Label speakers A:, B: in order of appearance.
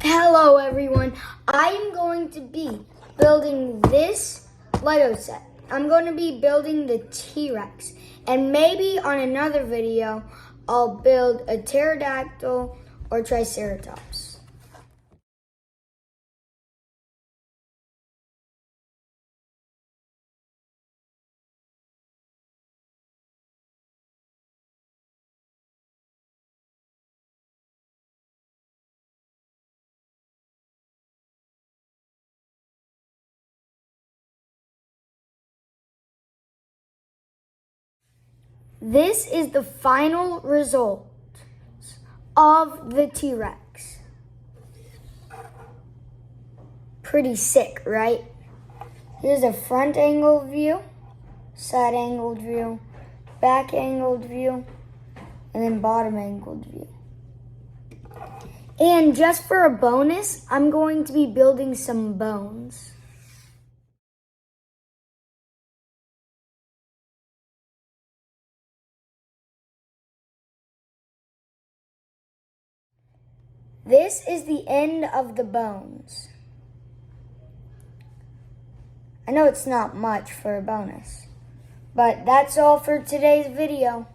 A: Hello everyone, I am going to be building this Lego set. I'm going to be building the T-Rex, and maybe on another video I'll build a pterodactyl or triceratops. This is the final result of the T-Rex. Pretty sick, right? Here's a front angled view, side angled view, back angled view, and then bottom angled view. And just for a bonus, I'm going to be building some bones. This is the end of the bones. I know it's not much for a bonus, but that's all for today's video.